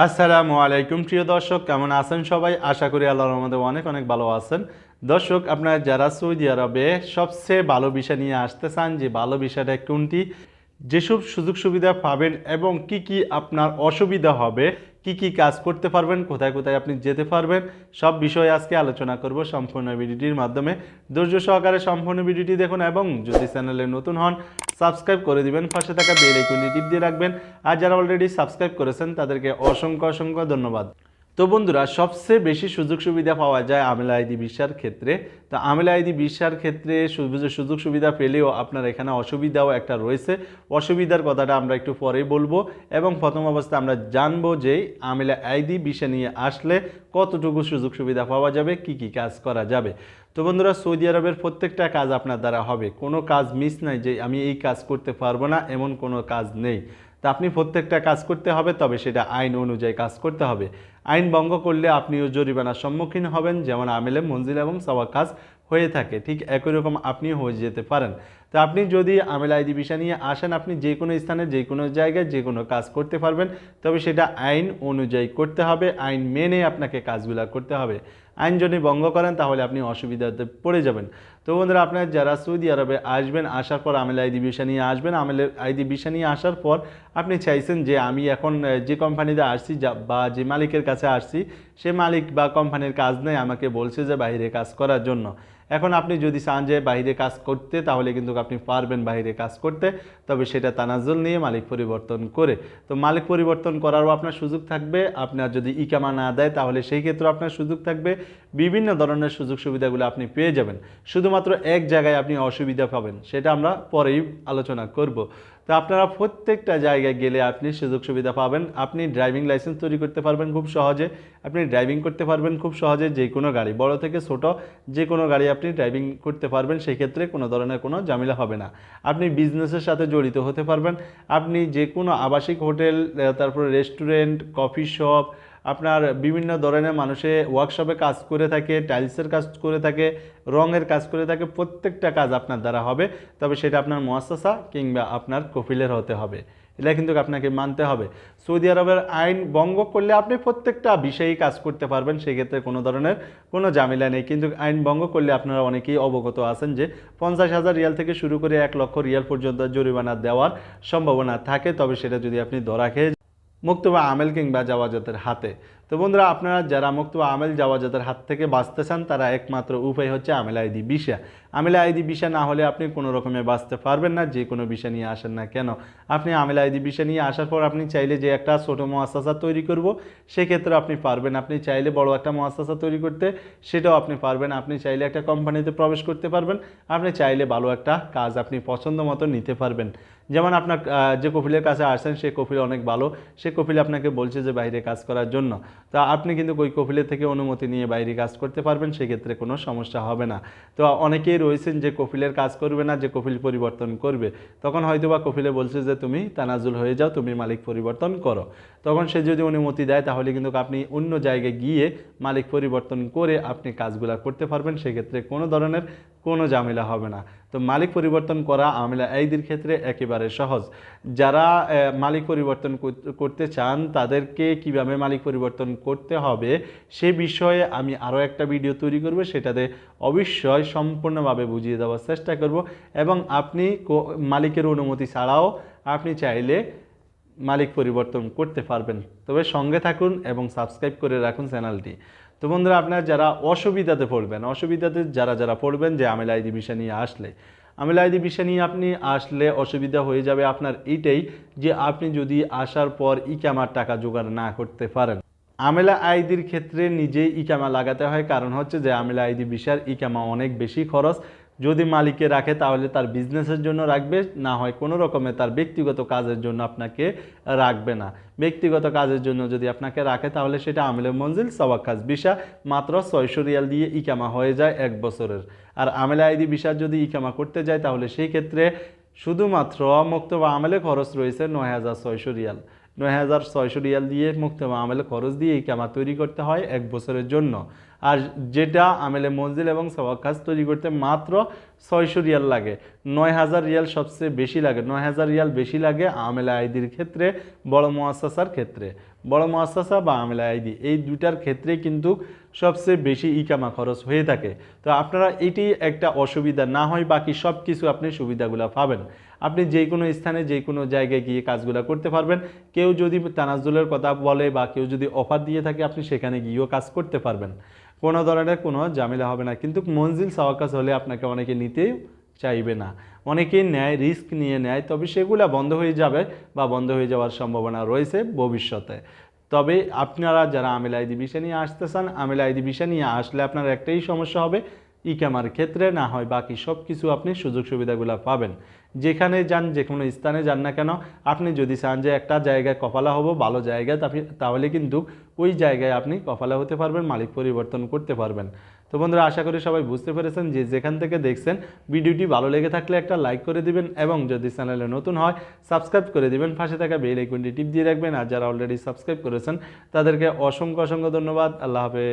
আসসালামু আলাইকুম প্রিয় দর্শক, কেমন আছেন সবাই? আশা করি আল্লাহর রহমতে অনেক অনেক ভালো আছেন। দর্শক, আপনারা যারা সৌদি আরবে সবচেয়ে ভালো ভিসা নিয়ে আসতে চান, যে ভালো ভিসাটা কোনটি, যেসব সুযোগ সুবিধা পাবেন এবং কি কি আপনার অসুবিধা হবে, কি কি কাজ করতে পারবেন, কোথায় কোথায় আপনি যেতে পারবেন, সব বিষয়ে আজকে আলোচনা করব সম্পূর্ণ ভিডিওটির মাধ্যমে। ধৈর্য সহকারে সম্পূর্ণ ভিডিওটি দেখুন এবং যদি চ্যানেলে নতুন হন সাবস্ক্রাইব করে দিবেন, পাশে থাকা বেল আইকনটি টিপ দিয়ে রাখবেন। আর যারা অলরেডি সাবস্ক্রাইব করেছেন তাদেরকে অসংখ্য অসংখ্য ধন্যবাদ। তো বন্ধুরা, সবচেয়ে বেশি সুযোগ সুবিধা পাওয়া যায় আমেলা আইডি ভিসার ক্ষেত্রে। তো আমেলা আইডি ভিসার ক্ষেত্রে সুযোগ সুবিধা পেলেও আপনার এখানে অসুবিধাও একটা রয়েছে। অসুবিধার কথাটা আমরা একটু পরেই বলবো এবং প্রথম অবস্থায় আমরা জানবো যে আমেলা আইডি ভিসা নিয়ে আসলে কতটুকু সুযোগ সুবিধা পাওয়া যাবে, কি কি কাজ করা যাবে। তো বন্ধুরা, সৌদি আরবের প্রত্যেকটা কাজ আপনার দ্বারা হবে, কোনো কাজ মিস নাই যে আমি এই কাজ করতে পারবো না, এমন কোনো কাজ নেই। তা আপনি প্রত্যেকটা কাজ করতে হবে, তবে সেটা আইন অনুযায়ী কাজ করতে হবে। আইন ভঙ্গ করলে আপনিও জরিমানার সম্মুখীন হবেন, যেমন আমেলে মঞ্জিল এবং সওয়া কাজ হয়ে থাকে, ঠিক একই রকম আপনিও হয়ে যেতে পারেন। তো আপনি যদি আমেলা আইডি ভিসা নিয়ে আসেন, আপনি যে কোনো স্থানে যে কোনো জায়গায় যে কোনো কাজ করতে পারবেন, তবে সেটা আইন অনুযায়ী করতে হবে, আইন মেনে আপনাকে কাজগুলো করতে হবে। আইন যদি ভঙ্গ করেন তাহলে আপনি অসুবিধাতে পড়ে যাবেন। তো বন্ধুরা, আপনার যারা সৌদি আরবে আসবেন, আসার পর আমেলা আইডি ভিসা নিয়ে আসবেন, আমেলা আইডি ভিসা নিয়ে আসার পর আপনি চাইছেন যে আমি এখন যে কোম্পানিতে আসছি বা যে মালিকের কাছে আসছি, সে মালিক বা কোম্পানির কাজ নেই, আমাকে বলছে যে বাইরে কাজ করার জন্য। এখন আপনি যদি চান যে বাইরে কাজ করতে, তাহলে কিন্তু আপনি পারবেন বাইরে কাজ করতে, তবে সেটা তানাজ্জুল নিয়ে মালিক পরিবর্তন করে। তো মালিক পরিবর্তন করারও আপনার সুযোগ থাকবে। আপনার যদি ইকামা না দেয় তাহলে সেই ক্ষেত্রে আপনার সুযোগ থাকবে। বিভিন্ন ধরনের সুযোগ সুবিধাগুলো আপনি পেয়ে যাবেন। শুধুমাত্র এক জায়গায় আপনি অসুবিধা পাবেন, সেটা আমরা পরেই আলোচনা করব। তো আপনারা প্রত্যেকটা জায়গায় গেলে আপনি সুযোগ সুবিধা পাবেন। আপনি ড্রাইভিং লাইসেন্স তৈরি করতে পারবেন খুব সহজে, আপনি ড্রাইভিং করতে পারবেন খুব সহজে, যে কোনো গাড়ি, বড় থেকে ছোট যে কোনো গাড়ি আপনি ড্রাইভিং করতে পারবেন, সেই ক্ষেত্রে কোনো ধরনের কোনো ঝামেলা হবে না। আপনি বিজনেসের সাথে জড়িত হতে পারবেন। আপনি যে কোনো আবাসিক হোটেল, তারপরে রেস্টুরেন্ট, কফি শপ, আপনার বিভিন্ন ধরনের মানুষে ওয়ার্কশপে কাজ করে থাকে, টাইলসের কাজ করে থাকে, রঙের কাজ করে থাকে, প্রত্যেকটা কাজ আপনার দ্বারা হবে। তবে সেটা আপনার মুআসসাসা কিংবা আপনার কফিলের হতে হবে, এটা কিন্তু আপনাকে মানতে হবে। সৌদি আরবের আইন ভঙ্গ করলে আপনি প্রত্যেকটা বিষয়েই কাজ করতে পারবেন, সেক্ষেত্রে কোনো ধরনের কোনো ঝামেলা নেই। কিন্তু আইন ভঙ্গ করলে আপনারা অনেকেই অবগত আছেন যে 50,000 রিয়াল থেকে শুরু করে 1 লক্ষ রিয়াল পর্যন্ত জরিমানা দেওয়ার সম্ভাবনা থাকে, তবে সেটা যদি আপনি ধরা খেয়ে মুক্তবা আমেল কিংবা জাওয়াজাতের হাতে। তো বন্ধুরা, আপনারা যারা মুক্তবা আমেল জাওয়াজাতের হাত থেকে বাঁচতে চান, তারা একমাত্র উপায় হচ্ছে আমেল আইডি ভিসা। আমেল আইডি ভিসা না হলে আপনি কোনো রকমে বাঁচতে পারবেন না, যে কোনো ভিসা নিয়ে আসেন না কেন। আপনি আমেল আইডি ভিসা নিয়ে আসার পর আপনি চাইলে যে একটা ছোটো মুআসসাসা তৈরি করব, সেক্ষেত্রে আপনি পারবেন। আপনি চাইলে বড় একটা মুআসসাসা তৈরি করতে, সেটাও আপনি পারবেন। আপনি চাইলে একটা কোম্পানিতে প্রবেশ করতে পারবেন, আপনি চাইলে ভালো একটা কাজ আপনি পছন্দ মতো নিতে পারবেন। যেমন আপনার যে কফিলের কাছে আসছেন, সে কফিল অনেক ভালো, সে কফিল আপনাকে বলছে যে বাইরে কাজ করার জন্য, তা আপনি কিন্তু ওই কফিলের থেকে অনুমতি নিয়ে বাইরে কাজ করতে পারবেন, সেক্ষেত্রে কোনো সমস্যা হবে না। তো অনেকেই রয়েছেন যে কফিলের কাজ করবে না, যে কফিল পরিবর্তন করবে, তখন হয়তো বা কফিলে বলছে যে তুমি তানাজুল হয়ে যাও, তুমি মালিক পরিবর্তন করো। তখন সে যদি অনুমতি দেয়, তাহলে কিন্তু আপনি অন্য জায়গায় গিয়ে মালিক পরিবর্তন করে আপনি কাজগুলো করতে পারবেন, সেক্ষেত্রে কোনো ধরনের কোনো ঝামেলা হবে না। তো মালিক পরিবর্তন করা আমেলা আইডির ক্ষেত্রে একেবারে সহজ। যারা মালিক পরিবর্তন করতে চান, তাদেরকে কিভাবে মালিক পরিবর্তন করতে হবে সে বিষয়ে আমি আরও একটা ভিডিও তৈরি করব, সেটাতে অবশ্যই সম্পূর্ণভাবে বুঝিয়ে দেওয়ার চেষ্টা করব। এবং আপনি মালিকের অনুমতি ছাড়াও আপনি চাইলে মালিক পরিবর্তন করতে পারবেন। তবে সঙ্গে থাকুন এবং সাবস্ক্রাইব করে রাখুন চ্যানেলটি। তো বন্ধুরা, আপনারা যারা অসুবিধাতে যারা পড়বেন যে আমেল আইডি ভিসা নিয়ে আসলে, আমেল আইডি ভিসা নিয়ে আপনি আসলে অসুবিধা হয়ে যাবে আপনার এইটাই, যে আপনি যদি আসার পর ইকামার টাকা জোগাড় না করতে পারেন। আমেলা আইডির ক্ষেত্রে নিজেই ইকামা লাগাতে হয়, কারণ হচ্ছে যে আমেলা আইডি ভিসার ইকামা অনেক বেশি খরচ। যদি মালিকে রাখে তাহলে তার বিজনেসের জন্য রাখবে, না হয় কোনো রকমে তার ব্যক্তিগত কাজের জন্য আপনাকে রাখবে না। ব্যক্তিগত কাজের জন্য যদি আপনাকে রাখে, তাহলে সেটা আমেলে মঞ্জিল সওয়া কাজ ভিসা, মাত্র 600 রিয়াল দিয়ে ইকামা হয়ে যায় 1 বছরের। আর আমেলা আইডি ভিসা যদি ইকামা করতে যায়, তাহলে সেই ক্ষেত্রে শুধুমাত্র মুক্তবা আমলে খরচ রয়েছে 9,600 রিয়াল। 9,600 রিয়াল দিয়ে মুক্তবা আমলে খরচ দিয়ে ইকামা তৈরি করতে হয় 1 বছরের জন্য। আর যেটা আমেলে মঞ্জিল এবং সওয়া কাজ তৈরি করতে মাত্র 600 রিয়াল লাগে। 9,000 রিয়াল সবচেয়ে বেশি লাগে, 9,000 রিয়াল বেশি লাগে আমেলা আইডির ক্ষেত্রে, বড় মুআসসাসার ক্ষেত্রে। বড় মুআসসাসা বা আমেলা আইডি এই দুইটার ক্ষেত্রে কিন্তু সবচেয়ে বেশি ইকামা খরচ হয়ে থাকে। তো আপনারা এটি একটা অসুবিধা না হয় বাকি সব কিছু আপনি সুবিধাগুলো পাবেন। আপনি যে কোনো স্থানে যে কোনো জায়গায় গিয়ে কাজগুলো করতে পারবেন। কেউ যদি তানাজ্জুলের কথা বলে বা কেউ যদি অফার দিয়ে থাকে আপনি সেখানে গিয়েও কাজ করতে পারবেন, কোনো ধরনের কোনো ঝামেলা হবে না। কিন্তু মঞ্জিল সাওয়াকাশ হলে আপনাকে অনেকে নিতেই চাইবে না, অনেকেই নেয়, রিস্ক নিয়ে নেয়, তবে সেগুলো বন্ধ হয়ে যাবে বা বন্ধ হয়ে যাওয়ার সম্ভাবনা রয়েছে ভবিষ্যতে। তবে আপনারা যারা আমেল আইডি ভিসা নিয়ে আসতে চান, আমেল আইডি ভিসা নিয়ে আসলে আপনার একটাই সমস্যা হবে, ইকামার ক্ষেত্রে না হয় বাকি সব কিছু আপনি সুযোগ সুবিধাগুলো পাবেন। যেখানে যান, যে কোনো স্থানে যান না কেন, আপনি যদি চান যে একটা জায়গায় কপালা হব ভালো জায়গায়, তাহলে কিন্তু ওই জায়গায় আপনি কপালা হতে পারবেন, মালিক পরিবর্তন করতে পারবেন। তো বন্ধুরা, আশা করি সবাই বুঝতে পেরেছেন। যে যেখান থেকে দেখছেন ভিডিওটি ভালো লেগে থাকলে একটা লাইক করে দিবেন এবং যদি চ্যানেলে নতুন হয় সাবস্ক্রাইব করে দিবেন, পাশে থাকা বেল আইকনটি টিপ দিয়ে রাখবেন। আর যারা অলরেডি সাবস্ক্রাইব করেছেন তাদেরকে অসংখ্য অসংখ্য ধন্যবাদ। আল্লাহ হাফেজ।